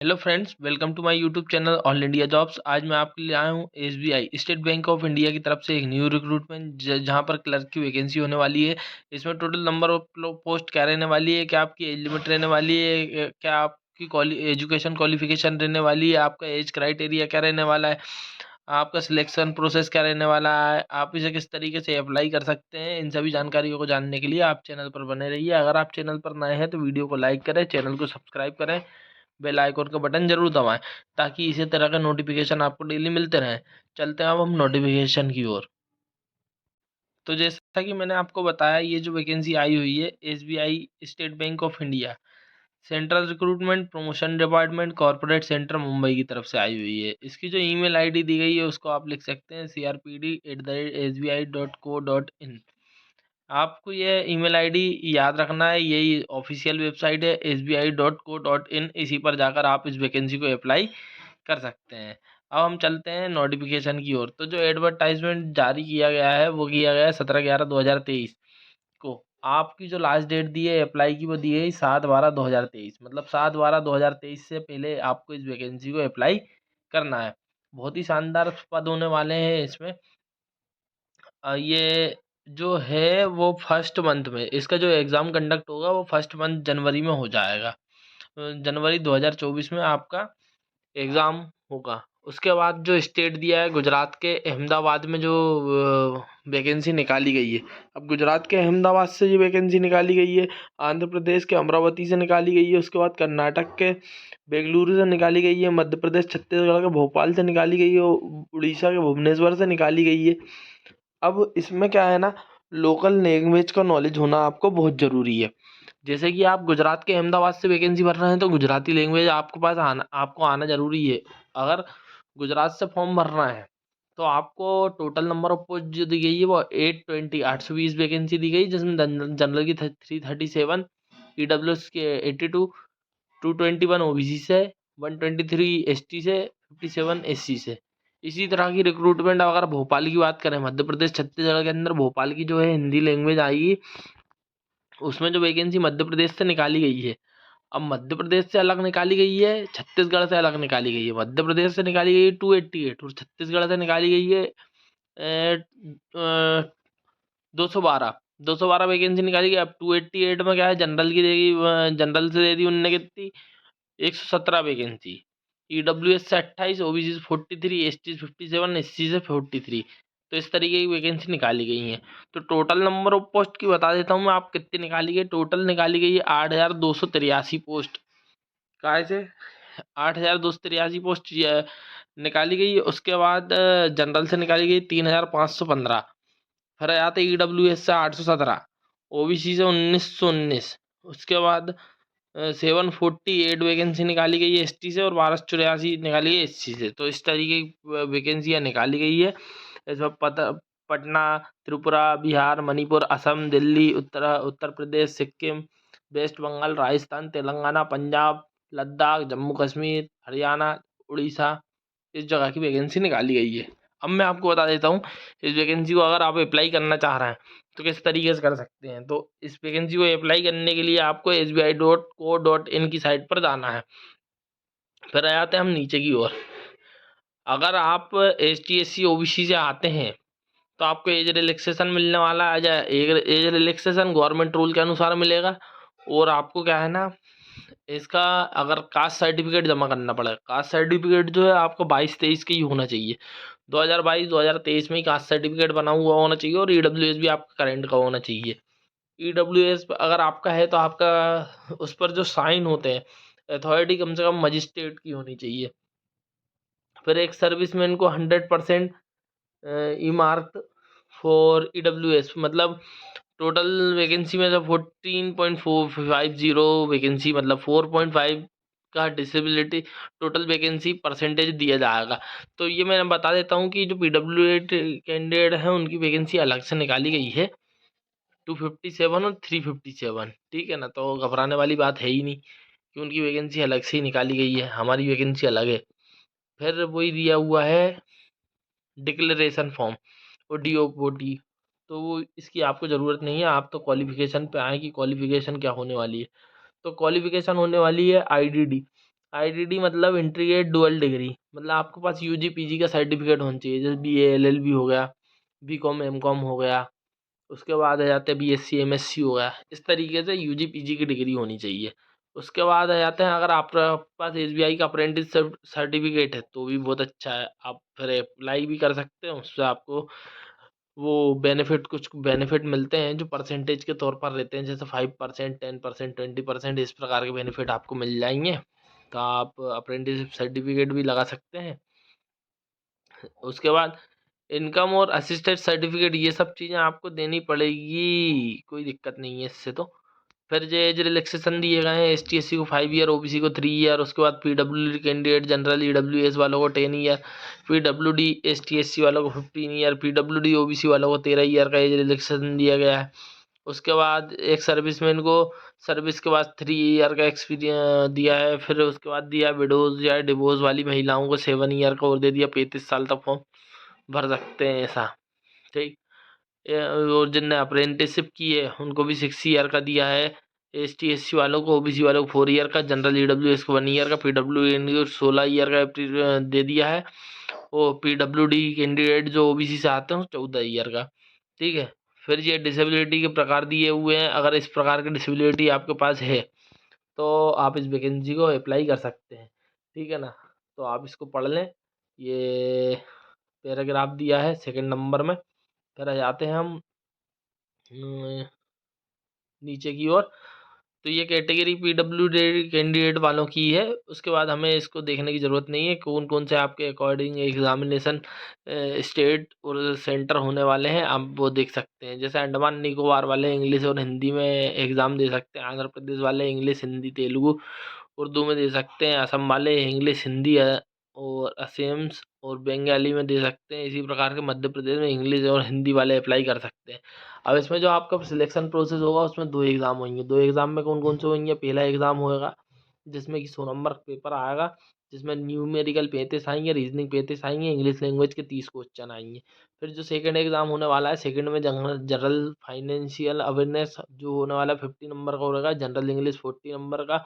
Hello friends, welcome to my YouTube channel all India jobs. आज मैं आपके लिए आया हूँ SBI state bank of India की तरफ से एक न्यू रिक्रूटमेंट जहाँ पर क्लर्क की वैकेंसी होने वाली है। इसमें टोटल नंबर ऑफ पोस्ट क्या रहने वाली है, क्या आपकी एज लिमिट रहने वाली है, क्या आपकी एजुकेशन क्वालिफिकेशन रहने वाली है, आपका एज क्राइटेरिया क्या रहने वाला है, आपका सिलेक्शन प्रोसेस क्या रहने वाला है, आप इसे किस तरीके से अप्लाई कर सकते हैं। इन सभी जानकारियों को जानने के लिए आप चैनल पर बने रहिए। अगर आप चैनल पर नए हैं तो वीडियो को लाइक करें, चैनल को सब्सक्राइब करें, बेल आइकन का बटन जरूर दबाएं ताकि इसी तरह का नोटिफिकेशन आपको डेली मिलते रहें। चलते हैं अब हम नोटिफिकेशन की ओर। तो जैसा कि मैंने आपको बताया, ये जो वैकेंसी आई हुई है SBI state bank of India central recruitment promotion department corporate centre Mumbai की तरफ से आई हुई है। इसकी जो ईमेल आईडी दी गई है उसको आप लिख सकते हैं crpd@sbi.co.in। आपको ये ईमेल आईडी याद रखना है, यही ऑफिशियल वेबसाइट है sbi.co.in। इसी पर जाकर आप इस वैकेंसी को अप्लाई कर सकते हैं। अब हम चलते हैं नोटिफिकेशन की ओर। तो जो एडवर्टाइजमेंट जारी किया गया है वो किया गया है 17/11/2023 को। आपकी जो लास्ट डेट दी है अप्लाई की वो दी है 7/12/2023, मतलब 7/12/2023 से पहले आपको इस वैकेंसी को अप्लाई करना है। बहुत ही शानदार पद होने वाले हैं इसमें। ये जो है वो फर्स्ट मंथ में इसका जो एग्ज़ाम कंडक्ट होगा वो फर्स्ट मंथ जनवरी में हो जाएगा। जनवरी 2024 में आपका एग्ज़ाम होगा। उसके बाद जो स्टेट दिया है गुजरात के अहमदाबाद में जो वैकेंसी निकाली गई है। अब गुजरात के अहमदाबाद से ये वैकेंसी निकाली गई है, आंध्र प्रदेश के अमरावती से निकाली गई है, उसके बाद कर्नाटक के बेंगलुरु से निकाली गई है, मध्य प्रदेश छत्तीसगढ़ के भोपाल से निकाली गई है, उड़ीसा के भुवनेश्वर से निकाली गई है। अब इसमें क्या है ना, लोकल लैंग्वेज का नॉलेज होना आपको बहुत ज़रूरी है। जैसे कि आप गुजरात के अहमदाबाद से वैकेंसी भर रहे हैं तो गुजराती लैंग्वेज आपको आना ज़रूरी है। अगर गुजरात से फॉर्म भरना है तो आपको टोटल नंबर ऑफ पोस्ट जो दी गई है वो 820 820 वैकेंसी दी गई, जिसमें जनरल की 337, ईडब्ल्यूएस के 82, 221 ओबीसी से, 123 एसटी से, 57 एससी से। इसी तरह की रिक्रूटमेंट अगर भोपाल की बात करें, मध्य प्रदेश छत्तीसगढ़ के अंदर भोपाल की जो है हिंदी लैंग्वेज आएगी, उसमें जो वैकेंसी मध्य प्रदेश से निकाली गई है। अब मध्य प्रदेश से अलग निकाली गई है, छत्तीसगढ़ से अलग निकाली गई है। मध्य प्रदेश से निकाली गई है 288 और छत्तीसगढ़ से निकाली गई है 212। 212 वैकेंसी निकाली गई। अब 288 में क्या है, जनरल की देगी, जनरल से दे दी उनने कितनी, 117 वैकेंसी। ईडब्ल्यूएस से 28, ओबीसी से 43, एसटी से 57, एससी से 43। तो इस तरीके की वैकेंसी निकाली गई हैं। तो टोटल नंबर ऑफ पोस्ट की बता देता हूँ मैं, आप कितनी निकाली गई। टोटल निकाली गई है 8,283 पोस्ट। काय से 8,283 पोस्ट निकाली गई है। उसके बाद जनरल से निकाली गई 3,515। फिर आते ईडब्ल्यूएस से 817, ओबीसी से 1,919। उसके बाद 748 वैकेंसी निकाली गई है एसटी से और 1284 निकाली गई है एससी से। तो इस तरीके की वैकेंसियाँ निकाली गई है। इसमें पटना, त्रिपुरा, बिहार, मणिपुर, असम, दिल्ली, उत्तर प्रदेश, सिक्किम, वेस्ट बंगाल, राजस्थान, तेलंगाना, पंजाब, लद्दाख, जम्मू कश्मीर, हरियाणा, उड़ीसा, इस जगह की वैकेंसी निकाली गई है। अब मैं आपको बता देता हूँ, इस वैकेंसी को अगर आप अप्लाई करना चाह रहे हैं तो किस तरीके से कर सकते हैं। तो इस वैकेंसी को अप्लाई करने के लिए आपको sbi.co.in की साइट पर जाना है। फिर आ जाते हैं हम नीचे की ओर। अगर आप S T S C O B C से आते हैं तो आपको एज रिलैक्सेशन मिलने वाला है। एज रिलैक्सेशन गवर्नमेंट रूल के अनुसार मिलेगा। और आपको क्या है ना, इसका अगर कास्ट सर्टिफिकेट जमा करना पड़ेगा। कास्ट सर्टिफिकेट जो है आपको 22-23 की ही होना चाहिए। 2022-2023 में ही कास्ट सर्टिफिकेट बना हुआ होना चाहिए और ईडब्ल्यूएस भी आपका करंट का होना चाहिए। ईडब्ल्यूएस अगर आपका है तो आपका उस पर जो साइन होते हैं, अथॉरिटी कम से कम मजिस्ट्रेट की होनी चाहिए। फिर एक सर्विसमैन को 100% ई मार्क फॉर ईडब्ल्यूएस, मतलब टोटल वैकेंसी में से 14.450 वैकेंसी, मतलब 4.5 का डिसेबिलिटी टोटल वैकेंसी परसेंटेज दिया जाएगा। तो ये मैं बता देता हूँ कि जो पीडब्ल्यूएड कैंडिडेट हैं उनकी वैकेंसी अलग से निकाली गई है, 257 और 357। ठीक है ना, तो घबराने वाली बात है ही नहीं कि उनकी वैकेंसी अलग से ही निकाली गई है, हमारी वैकेंसी अलग है। फिर वही दिया हुआ है डिक्लेरेशन फॉर्म और डीओपीटी, तो वो इसकी आपको ज़रूरत नहीं है। आप तो क्वालिफिकेशन पे आए कि क्वालिफिकेशन क्या होने वाली है। तो क्वालिफिकेशन होने वाली है आईडीडी। ITD मतलब इंटीग्रेटेड डुअल डिग्री, मतलब आपके पास UG PG का सर्टिफिकेट होना चाहिए, जैसे BA LLB हो गया, BCom MCom हो गया, उसके बाद आ जाते हैं BSc MSc हो गया। इस तरीके से UG PG की डिग्री होनी चाहिए। उसके बाद आ जाते हैं, अगर आपके पास SBI का अप्रेंटिस सर्टिफिकेट है तो भी बहुत अच्छा है, आप फिर अप्लाई भी कर सकते हैं। उससे आपको वो बेनिफिट, कुछ बेनिफिट मिलते हैं जो परसेंटेज के तौर पर रहते हैं, जैसे 5%, 10%, 20%, इस प्रकार के बेनिफिट आपको मिल जाएंगे। तो आप अप्रेंटिसशिप सर्टिफिकेट भी लगा सकते हैं। उसके बाद इनकम और असिस्टेंट सर्टिफिकेट, ये सब चीज़ें आपको देनी पड़ेगी, कोई दिक्कत नहीं है इससे तो। फिर जो एज रिलैक्सेशन दिए गए हैं, ST SC को 5 ईयर, OBC को 3 ईयर, उसके बाद PWD कैंडिडेट जनरल EWS वालों को 10 ईयर, PWD ST SC वालों को 15 ईयर, PWD OBC वालों को 13 ईयर का एज रिलैक्सेशन दिया गया है। उसके बाद एक सर्विसमैन को सर्विस के बाद 3 ईयर का एक्सपीरियंस दिया है। फिर उसके बाद दिया विडोज या डिवोर्स वाली महिलाओं को 7 ईयर का और दे दिया, 35 साल तक फॉर्म भर सकते हैं ऐसा, ठीक। और जिनने अप्रेंटिसशिप की है उनको भी 6 ईयर का दिया है। ST SC वालों को, OBC वालों को 4 ईयर का, जनरल EWS को 1 ईयर का, PWD को 16 ईयर का दे दिया है। और PWD कैंडिडेट जो OBC से आते हैं 14 ईयर का, ठीक है। फिर ये डिसेबिलिटी के प्रकार दिए हुए हैं, अगर इस प्रकार की डिसेबिलिटी आपके पास है तो आप इस वैकेंसी को अप्लाई कर सकते हैं, ठीक है ना। तो आप इसको पढ़ लें, ये पैराग्राफ दिया है 2 नंबर में। फिर आ जाते हैं हम नीचे की ओर। तो ये कैटेगरी PWD कैंडिडेट वालों की है। उसके बाद हमें इसको देखने की ज़रूरत नहीं है कौन कौन से आपके अकॉर्डिंग एग्जामिनेशन स्टेट और सेंटर होने वाले हैं, आप वो देख सकते हैं। जैसे अंडमान निकोबार वाले इंग्लिश और हिंदी में एग्ज़ाम दे सकते हैं, आंध्र प्रदेश वाले इंग्लिश हिंदी तेलुगु उर्दू में दे सकते हैं, असम वाले इंग्लिश हिंदी और असेम्स और बंगाली में दे सकते हैं। इसी प्रकार के मध्य प्रदेश में इंग्लिश और हिंदी वाले अप्लाई कर सकते हैं। अब इसमें जो आपका सिलेक्शन प्रोसेस होगा उसमें 2 एग्ज़ाम होंगे। 2 एग्ज़ाम में कौन कौन से होंगे? पहला एग्ज़ाम होगा जिसमें कि 100 नंबर पेपर आएगा, जिसमें न्यूमेरिकल 35 आएंगे, रीजनिंग 35 आएंगे, इंग्लिश लैंग्वेज के 30 क्वेश्चन आएंगे। फिर जो सेकंड एग्ज़ाम होने वाला है, सेकंड में जनरल फाइनेंशियल अवेयरनेस जो होने वाला है 50 नंबर का होगा, जनरल इंग्लिश 40 नंबर का,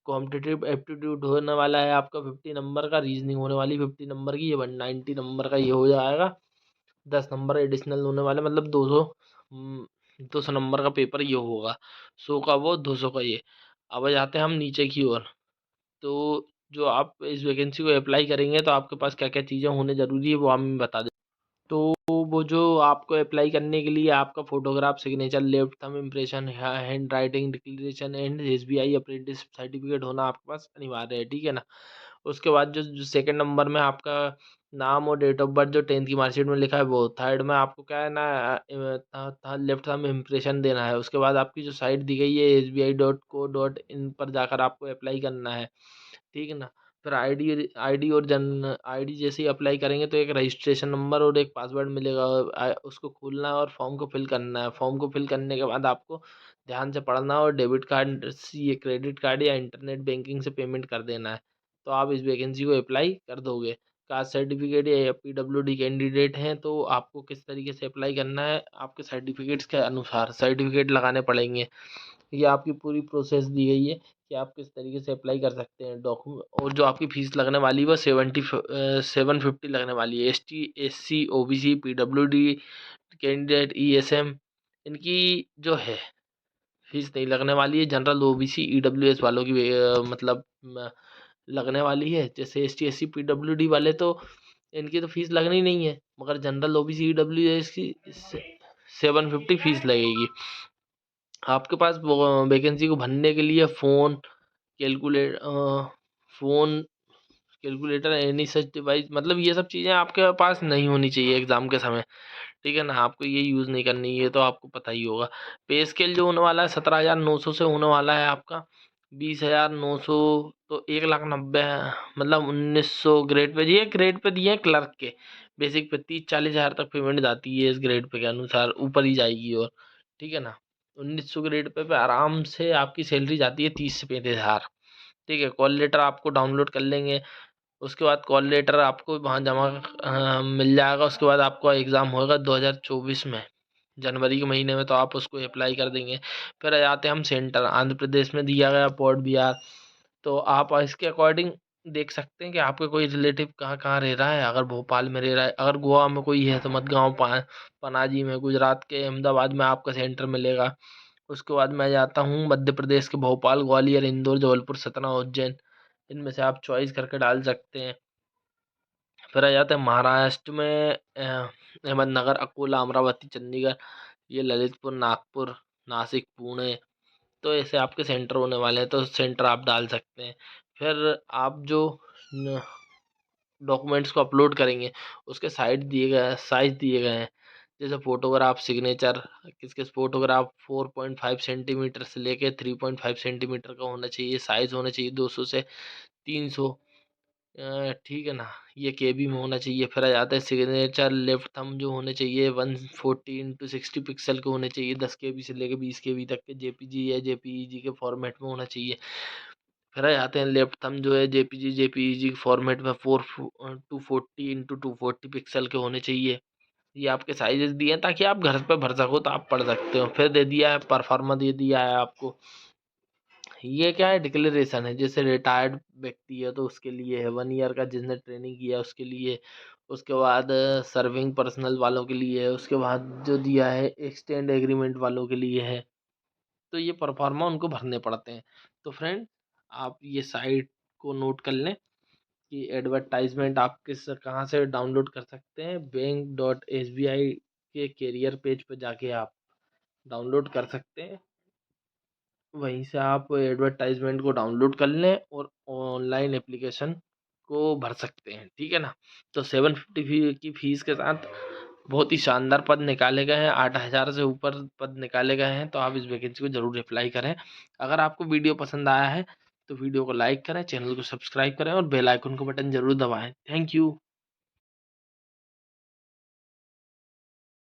कॉम्पिटिटिव एप्टीट्यूड होने वाला है आपका 50 नंबर का, रीजनिंग होने वाली 50 नंबर की, ये 190 नंबर का ये हो जाएगा। 10 नंबर एडिशनल होने वाले, मतलब 200 नंबर का पेपर ये होगा, 100 का वो, 200 का ये। अब जाते हैं हम नीचे की ओर। तो जो आप इस वैकेंसी को अप्लाई करेंगे तो आपके पास क्या क्या चीज़ें होने ज़रूरी है वो हम बता दें। तो वो जो आपको अप्लाई करने के लिए आपका photograph, signature, left thumb impression, hand writing declaration and SBI apprentice certificate होना आपके पास अनिवार्य है, ठीक है ना। उसके बाद जो सेकंड नंबर में आपका नाम और डेट ऑफ बर्थ जो 10th की मार्कशीट में लिखा है वो, थर्ड में आपको क्या है ना लेफ्ट थंब इम्प्रेशन देना है। उसके बाद आपकी जो साइट दी गई है SBI.co.in पर जाकर आपको अप्लाई करना है, ठीक है ना। फिर आईडी और जन आईडी जैसे ही अप्लाई करेंगे तो एक रजिस्ट्रेशन नंबर और एक पासवर्ड मिलेगा, उसको खोलना है और फॉर्म को फिल करना है। फॉर्म को फिल करने के बाद आपको ध्यान से पढ़ना और डेबिट कार्ड ये क्रेडिट कार्ड या इंटरनेट बैंकिंग से पेमेंट कर देना है, तो आप इस वैकेंसी को अप्लाई कर दोगे। कास्ट सर्टिफिकेट या PWD कैंडिडेट हैं तो आपको किस तरीके से अप्लाई करना है, आपके सर्टिफिकेट्स के अनुसार सर्टिफिकेट लगाने पड़ेंगे। ये आपकी पूरी प्रोसेस दी गई है कि आप किस तरीके से अप्लाई कर सकते हैं डॉक्यूमेंट। और जो आपकी फ़ीस लगने वाली है वो 750 लगने वाली है। ST SC OBC PWD candidate ESM इनकी जो है फीस नहीं लगने वाली है। जनरल OBC EWS वालों की मतलब लगने वाली है। जैसे ST SC PWD वाले तो इनकी तो फीस लगनी नहीं है, मगर जनरल OBC EWS की 750 फीस लगेगी। आपके पास वैकेंसी को भरने के लिए calculate phone calculator any such device, मतलब ये सब चीज़ें आपके पास नहीं होनी चाहिए एग्ज़ाम के समय, ठीक है ना। आपको ये यूज़ नहीं करनी है, तो आपको पता ही होगा। पे स्केल जो होने वाला है 17,900 से होने वाला है आपका 20,900, तो 1,90,000 मतलब 1,900 ग्रेड पे। ये ग्रेड पे दिए हैं क्लर्क के, बेसिक पे 30-40 हज़ार तक पेमेंट जाती है इस ग्रेड पे के अनुसार, ऊपर ही जाएगी और, ठीक है ना। 1,900 ग्रेड पे आराम से आपकी सैलरी जाती है 30 से 35 हज़ार, ठीक है। कॉल लेटर आपको डाउनलोड कर लेंगे, उसके बाद कॉल लेटर आपको वहाँ जमा मिल जाएगा। उसके बाद आपका एग्ज़ाम होगा 2024 में, जनवरी के महीने में, तो आप उसको अप्लाई कर देंगे। फिर आ जाते हैं हम सेंटर, आंध्र प्रदेश में दिया गया, पोर्ट बिहार, तो आप इसके अकॉर्डिंग देख सकते हैं कि आपके कोई रिलेटिव कहाँ-कहाँ रह रहा है। अगर भोपाल में रह रहा है, अगर गोवा में कोई है तो मडगाँव, पनाजी में, गुजरात के अहमदाबाद में आपका सेंटर मिलेगा। उसके बाद मैं जाता हूँ मध्य प्रदेश के भोपाल, ग्वालियर, इंदौर, जबलपुर, सतना, उज्जैन। इनमें से आप चॉइस करके डाल सकते हैं। फिर आ जाते हैं महाराष्ट्र में अहमदनगर, अकोला, अमरावती, चंडीगढ़, ये ललितपुर, नागपुर, नासिक, पुणे। तो ऐसे आपके सेंटर होने वाले हैं, तो सेंटर आप डाल सकते हैं। फिर आप जो डॉक्यूमेंट्स को अपलोड करेंगे उसके साइज दिए गए हैं। जैसे फोटोग्राफ, सिग्नेचर, किस फोटोग्राफ 4.5 सेंटीमीटर से लेके 3.5 सेंटीमीटर का होना चाहिए। साइज होना चाहिए 200 से 300। ठीक है ना, ये केबी में होना चाहिए। फिर आ जाता है सिग्नेचर, लेफ्ट थंब जो होने चाहिए 140x60 पिक्सल के होने चाहिए। 10 KB से लेके 20 KB तक के जेपीजी या जेपीईजी के फॉर्मेट में होना चाहिए। फिर आ जाते हैं लेफ्ट थंब जो है जेपीजी जेपीईजी फॉर्मेट में 240x240 पिक्सल के होने चाहिए। ये आपके साइजेस दिए हैं ताकि आप घर पे भर सको तो आप पढ़ सकते हो। फिर दे दिया है परफॉर्मा, दे दिया है आपको। ये क्या है, डिक्लेरेशन है। जैसे रिटायर्ड व्यक्ति है तो उसके लिए है, 1 ईयर का जिसने ट्रेनिंग किया उसके लिए। उसके बाद सर्विंग पर्सनल वालों के लिए है। उसके बाद जो दिया है एक्सटेंड एग्रीमेंट वालों के लिए है। तो ये परफॉर्मा उनको भरने पड़ते हैं। तो फ्रेंड, आप ये साइट को नोट कर लें कि एडवर्टाइजमेंट आप किस कहाँ से डाउनलोड कर सकते हैं। बैंक.SBI के कैरियर पेज पे जाके आप डाउनलोड कर सकते हैं। वहीं से आप एडवर्टाइजमेंट को डाउनलोड कर लें और ऑनलाइन एप्लीकेशन को भर सकते हैं। ठीक है ना। तो 750 की फीस के साथ बहुत ही शानदार पद निकाले गए हैं। 8,000 से ऊपर पद निकाले गए हैं। तो आप इस वैकेंसी को जरूर अप्लाई करें। अगर आपको वीडियो पसंद आया है तो वीडियो को लाइक करें, चैनल को सब्सक्राइब करें और बेल आइकन को बटन जरूर दबाएं। Thank you.